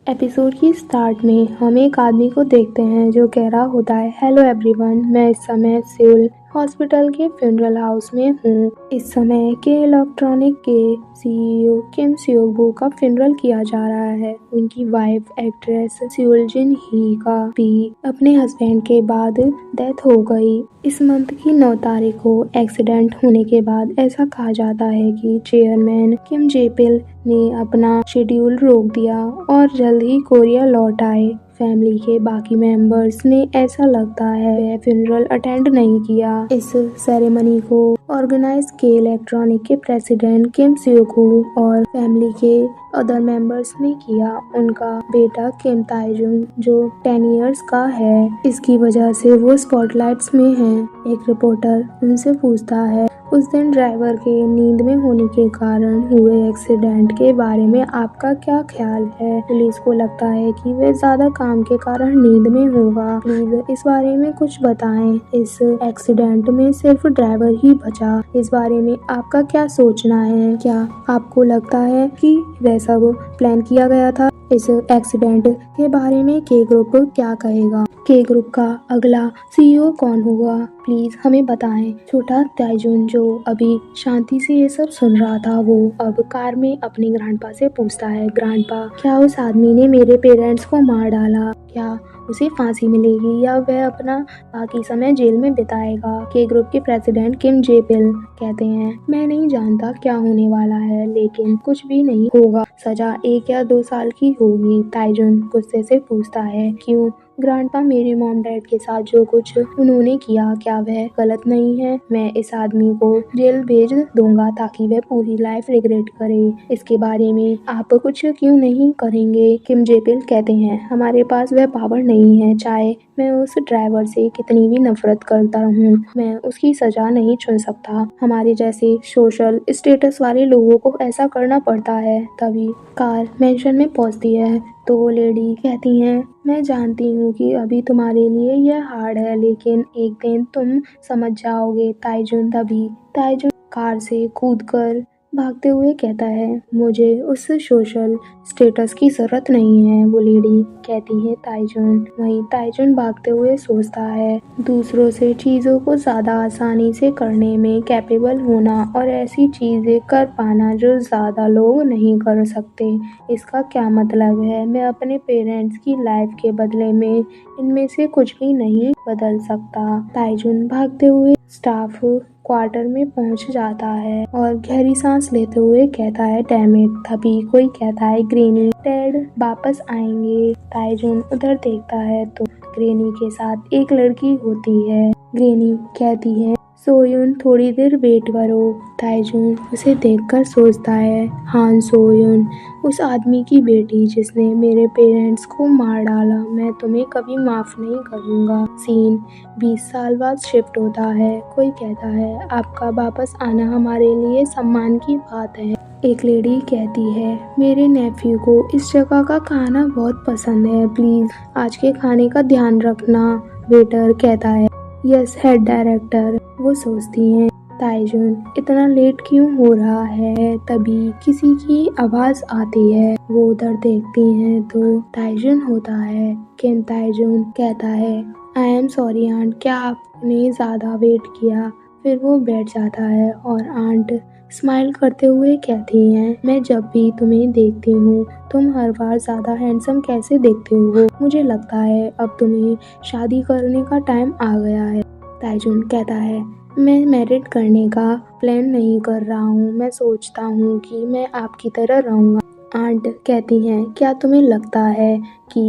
Episode की start में हम एक आदमी को देखते हैं जो कह रहा होता है, हेलो एवरीवन, मैं इस समय सियोल हॉस्पिटल के फ्यूनरल हाउस में हूँ। इस समय के इलेक्ट्रॉनिक के सीईओ किम सियोक का फ्यूनरल किया जा रहा है। उनकी वाइफ एक्ट्रेस सियोल जिन ही का भी अपने हस्बैंड के बाद डेथ हो गई। इस मंथ की 9 तारीख को एक्सीडेंट होने के बाद ऐसा कहा जाता है कि चेयरमैन किम जेपिल ने अपना शेड्यूल रोक दिया और जल्द ही कोरिया लौट आए। फैमिली के बाकी मेंबर्स ने ऐसा लगता है वह फ्यूनरल अटेंड नहीं किया। इस सेरेमनी को ऑर्गेनाइज के इलेक्ट्रॉनिक के प्रेसिडेंट किम सियोकू और फैमिली के अदर मेंबर्स ने किया। उनका बेटा किम ताएजुन जो 10 इयर्स का है, इसकी वजह से वो स्पॉटलाइट्स में हैं। एक रिपोर्टर उनसे पूछता है, उस दिन ड्राइवर के नींद में होने के कारण हुए एक्सीडेंट के बारे में आपका क्या ख्याल है? पुलिस को लगता है कि वह ज्यादा काम के कारण नींद में होगा। प्लीज इस बारे में कुछ बताएं। इस एक्सीडेंट में सिर्फ ड्राइवर ही बचा। इस बारे में आपका क्या सोचना है? क्या आपको लगता है कि वह सब प्लान किया गया था? इस एक्सीडेंट के बारे में के ग्रुप क्या कहेगा? के ग्रुप का अगला सीईओ कौन होगा? प्लीज हमें बताएं। छोटा ताएजुन जो अभी शांति से ये सब सुन रहा था, वो अब कार में अपने ग्रैंडपा से पूछता है, ग्रैंडपा, क्या उस आदमी ने मेरे पेरेंट्स को मार डाला? क्या उसे फांसी मिलेगी या वह अपना बाकी समय जेल में बिताएगा? के ग्रुप के प्रेसिडेंट किम जेपिल कहते हैं, मैं नहीं जानता क्या होने वाला है, लेकिन कुछ भी नहीं होगा। सजा 1 या 2 साल की होगी। ताएजुन गुस्से से पूछता है, क्यों? ग्रैंडपा, मेरे मॉम डैड के साथ जो कुछ उन्होंने किया, क्या वह गलत नहीं है? मैं इस आदमी को जेल भेज दूंगा ताकि वह पूरी लाइफ रिग्रेट करे। इसके बारे में आप कुछ क्यों नहीं करेंगे? किम जेपिल कहते हैं, हमारे पास वह पावर नहीं है। चाहे मैं उस ड्राइवर से कितनी भी नफरत करता हूँ, मैं उसकी सजा नहीं चुन सकता। हमारे जैसे सोशल स्टेटस वाले लोगों को ऐसा करना पड़ता है। तभी कार मेंशन में पहुंचती है तो वो लेडी कहती हैं, मैं जानती हूँ कि अभी तुम्हारे लिए यह हार्ड है, लेकिन एक दिन तुम समझ जाओगे। तभी ताएजुन कार से कूदकर भागते हुए कहता है, मुझे उस सोशल स्टेटस की जरूरत नहीं है। वो लेडी कहती है ताएजुन। वहीं ताएजुन भागते हुए सोचता है, दूसरों से चीजों को ज्यादा आसानी से करने में कैपेबल होना और ऐसी चीजें कर पाना जो ज्यादा लोग नहीं कर सकते, इसका क्या मतलब है? मैं अपने पेरेंट्स की लाइफ के बदले में इनमें से कुछ भी नहीं बदल सकता। ताएजुन भागते हुए स्टाफ क्वार्टर में पहुंच जाता है और गहरी सांस लेते हुए कहता है, डैम इट। तभी कोई कहता है, ग्रेनी, डैड वापस आएंगे। ताएजुन उधर देखता है तो ग्रेनी के साथ एक लड़की होती है। ग्रेनी कहती है, सोयुन, थोड़ी देर वेट करो। ताएजुन उसे देखकर सोचता है, हान सोयुन, उस आदमी की बेटी जिसने मेरे पेरेंट्स को मार डाला, मैं तुम्हें कभी माफ नहीं करूंगा। सीन 20 साल बाद शिफ्ट होता है। कोई कहता है, आपका वापस आना हमारे लिए सम्मान की बात है। एक लेडी कहती है, मेरे नेफ्यू को इस जगह का खाना बहुत पसंद है, प्लीज आज के खाने का ध्यान रखना। वेटर कहता है, यस हेड डायरेक्टर। वो सोचती हैं, ताएजुन इतना लेट क्यों हो रहा है? तभी किसी की आवाज आती है। वो उधर देखती हैं तो ताएजुन होता है। किम ताएजुन कहता है, आई एम सॉरी आंट, क्या आपने ज्यादा वेट किया? फिर वो बैठ जाता है और आंट स्माइल करते हुए कहती हैं, मैं जब भी तुम्हें देखती हूँ तुम हर बार ज्यादा हैंडसम कैसे देखते हो? मुझे लगता है अब तुम्हें शादी करने का टाइम आ गया है। ताएजुन कहता है, मैं मैरिड करने का प्लान नहीं कर रहा हूँ, मैं सोचता हूँ कि मैं आपकी तरह रहूँगा। आंट कहती हैं, क्या तुम्हें लगता है कि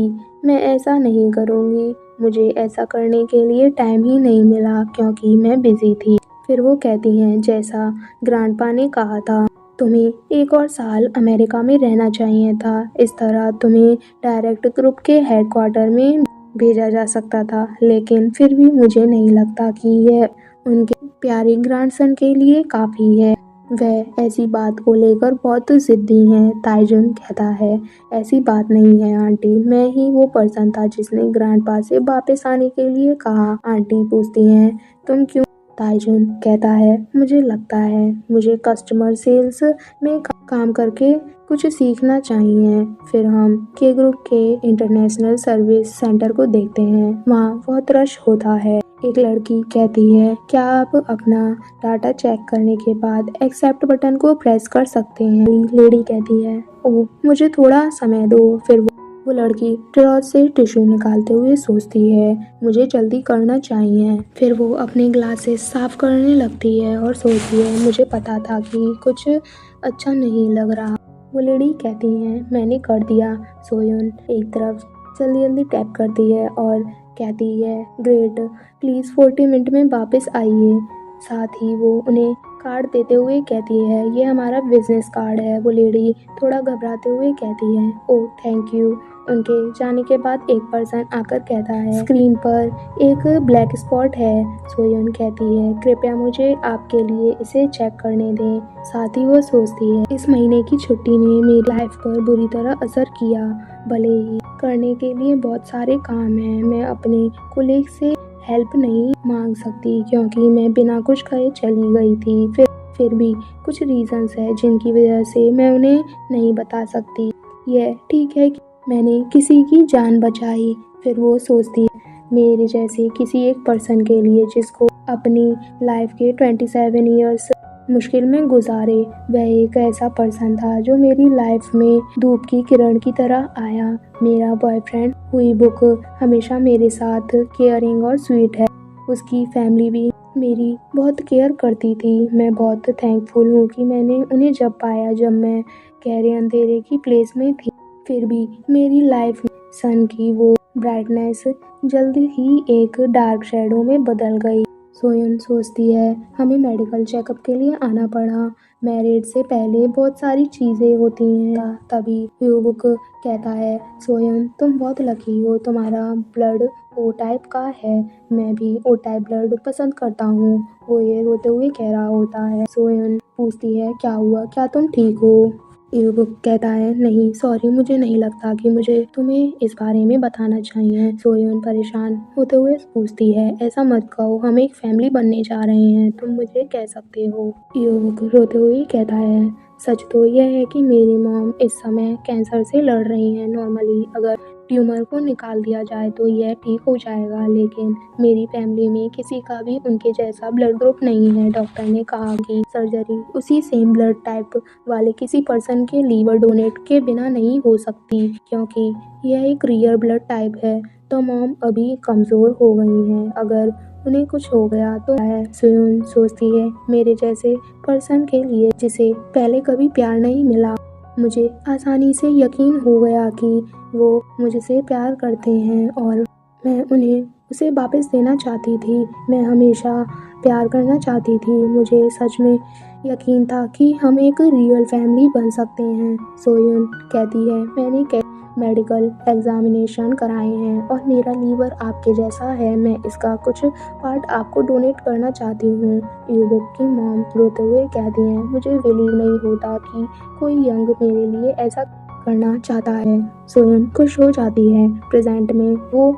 मैं ऐसा नहीं करूँगी? मुझे ऐसा करने के लिए टाइम ही नहीं मिला क्योंकि मैं बिजी थी। फिर वो कहती हैं, जैसा ग्रैंडपा ने कहा था, तुम्हें 1 और साल अमेरिका में रहना चाहिए था। इस तरह तुम्हें डायरेक्ट ग्रुप के हेडक्वार्टर में भेजा जा सकता था, लेकिन फिर भी मुझे नहीं लगता कि यह उनके प्यारे ग्रैंडसन के लिए काफी है। वह ऐसी बात को लेकर बहुत जिद्दी हैं। ताएजुन कहता है, ऐसी बात नहीं है आंटी, मैं ही वो पर्सन था जिसने ग्रैंडपा से वापस आने के लिए कहा। आंटी पूछती हैं, तुम क्यों? ताएजुन कहता है, मुझे लगता है मुझे कस्टमर सेल्स में काम करके कुछ सीखना चाहिए। फिर हम के ग्रुप के इंटरनेशनल सर्विस सेंटर को देखते हैं। वहाँ बहुत रश होता है। एक लड़की कहती है, क्या आप अपना डाटा चेक करने के बाद एक्सेप्ट बटन को प्रेस कर सकते हैं? लेडी कहती है, ओह मुझे थोड़ा समय दो। फिर वो लड़की ड्रॉर से टिश्यू निकालते हुए सोचती है, मुझे जल्दी करना चाहिए। फिर वो अपने ग्लासेस साफ करने लगती है और सोचती है, मुझे पता था कि कुछ अच्छा नहीं लग रहा। वो लेडी कहती है, मैंने कर दिया। सोयन एक तरफ जल्दी जल्दी टैप करती है और कहती है, ग्रेट, प्लीज़ 40 मिनट में वापस आइए। साथ ही वो उन्हें कार्ड देते हुए कहती है, ये हमारा बिजनेस कार्ड है। वो लेडी थोड़ा घबराते हुए कहती है, ओह थैंक यू। उनके जाने के बाद एक पर्सन आकर कहता है, स्क्रीन पर एक ब्लैक स्पॉट है। सोयन कहती है, कृपया मुझे आपके लिए इसे चेक करने दें। साथ ही वो सोचती है, इस महीने की छुट्टी ने मेरी लाइफ पर बुरी तरह असर किया। भले ही करने के लिए बहुत सारे काम हैं, मैं अपने कोलीग से हेल्प नहीं मांग सकती क्योंकि मैं बिना कुछ कहे चली गई थी। फिर भी कुछ रीजंस है जिनकी वजह से मैं उन्हें नहीं बता सकती। यह ठीक है कि मैंने किसी की जान बचाई। फिर वो सोचती है, मेरे जैसे किसी एक पर्सन के लिए जिसको अपनी लाइफ के 27 ईयर्स मुश्किल में गुजारे, वह एक ऐसा पर्सन था जो मेरी लाइफ में धूप की किरण की तरह आया। मेरा बॉयफ्रेंड हुई बुक हमेशा मेरे साथ केयरिंग और स्वीट है। उसकी फैमिली भी मेरी बहुत केयर करती थी। मैं बहुत थैंकफुल हूँ कि मैंने उन्हें जब पाया जब मैं गहरे अंधेरे की प्लेस में थी। फिर भी मेरी लाइफ में सन की वो ब्राइटनेस जल्द ही एक डार्क शैडो में बदल गई। सोयन सोचती है, हमें मेडिकल चेकअप के लिए आना पड़ा। मैरिज से पहले बहुत सारी चीज़ें होती हैं। तभी ह्यूबुक कहता है, सोयन तुम बहुत लकी हो, तुम्हारा ब्लड ओ टाइप का है। मैं भी ओ टाइप ब्लड पसंद करता हूँ। वो ये रोते हुए कह रहा होता है। सोयन पूछती है, क्या हुआ, क्या तुम ठीक हो? ह्यूबुक कहता है, नहीं सॉरी, मुझे नहीं लगता कि मुझे तुम्हें इस बारे में बताना चाहिए। सोयन परेशान होते हुए पूछती है, ऐसा मत कहो, हम एक फैमिली बनने जा रहे हैं, तुम मुझे कह सकते हो। ह्यूबुक रोते हुए कहता है, सच तो यह है कि मेरी मॉम इस समय कैंसर से लड़ रही हैं। नॉर्मली अगर ट्यूमर को निकाल दिया जाए तो यह ठीक हो जाएगा, लेकिन मेरी फैमिली में किसी का भी उनके जैसा ब्लड ग्रुप नहीं है। डॉक्टर ने कहा कि सर्जरी उसी सेम ब्लड टाइप वाले किसी पर्सन के लीवर डोनेट के बिना नहीं हो सकती, क्योंकि यह एक रियर ब्लड टाइप है। तो मॉम अभी कमज़ोर हो गई हैं, अगर उन्हें कुछ हो गया तो है। सोयन सोचती है, मेरे जैसे पर्सन के लिए जिसे पहले कभी प्यार नहीं मिला, मुझे आसानी से यकीन हो गया कि वो मुझसे प्यार करते हैं और मैं उन्हें उसे वापस देना चाहती थी। मैं हमेशा प्यार करना चाहती थी। मुझे सच में यकीन था कि हम एक रियल फैमिली बन सकते हैं। सोयन कहती है, मैंने मेडिकल एग्जामिनेशन कराए हैं और मेरा लीवर आपके जैसा है। मैं इसका कुछ पार्ट आपको डोनेट करना चाहती हूँ। ह्यूबुक की मॉम रोते हुए कहती हैं, मुझे बिलीव नहीं होता कि कोई यंग मेरे लिए ऐसा करना चाहता है। सोयन खुश हो जाती है। प्रेजेंट में वो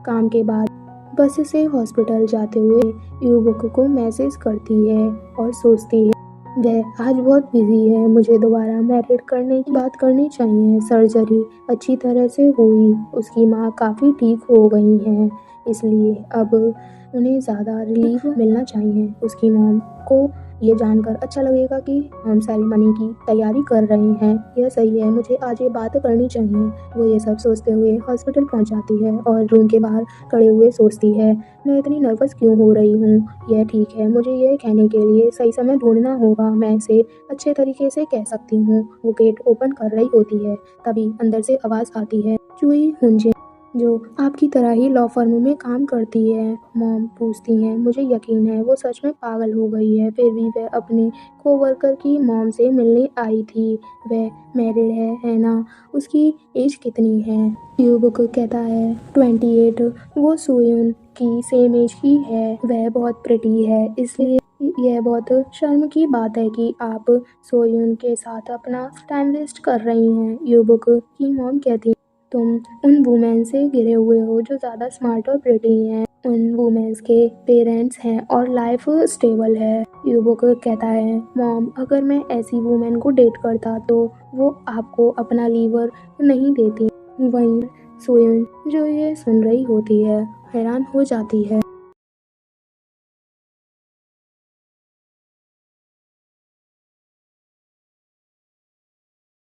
काम के बाद बस से हॉस्पिटल जाते हुए ह्यूबुक को मैसेज करती है और सोचती है, वह आज बहुत बिजी है, मुझे दोबारा मैरिड करने की बात करनी चाहिए। सर्जरी अच्छी तरह से हुई, उसकी माँ काफ़ी ठीक हो गई हैं, इसलिए अब उन्हें ज़्यादा रिलीफ मिलना चाहिए। उसकी मॉम को ये जानकर अच्छा लगेगा कि हम सेरेमनी की तैयारी कर रहे हैं। यह सही है, मुझे आज ये बात करनी चाहिए। वो ये सब सोचते हुए हॉस्पिटल पहुंच जाती है और रूम के बाहर खड़े हुए सोचती है, मैं इतनी नर्वस क्यों हो रही हूँ? यह ठीक है, मुझे यह कहने के लिए सही समय ढूंढना होगा, मैं इसे अच्छे तरीके से कह सकती हूँ। वो गेट ओपन कर रही होती है, तभी अंदर से आवाज़ आती है, चुई हुंजे, जो आपकी तरह ही लॉ फर्म में काम करती है। मॉम पूछती हैं, मुझे यकीन है वो सच में पागल हो गई है, फिर भी वह अपने कोवर्कर की मॉम से मिलने आई थी। वह मैरिड है ना? उसकी एज कितनी है? ह्यूबुक कहता है 28। वो सोयन की सेम एज की है। वह बहुत प्रिटी है, इसलिए यह बहुत शर्म की बात है कि आप सोयन के साथ अपना टाइम वेस्ट कर रही हैं। ह्यूबुक की मॉम कहती, तुम उन वुमेन से घिरे हुए हो जो ज़्यादा स्मार्ट और प्रिटी हैं। उन वुमेन्स के पेरेंट्स हैं और लाइफ स्टेबल है। युवक कहता है, मॉम अगर मैं ऐसी वुमेन को डेट करता तो वो आपको अपना लीवर नहीं देती। वहीं सोयन जो ये सुन रही होती है हैरान हो जाती है।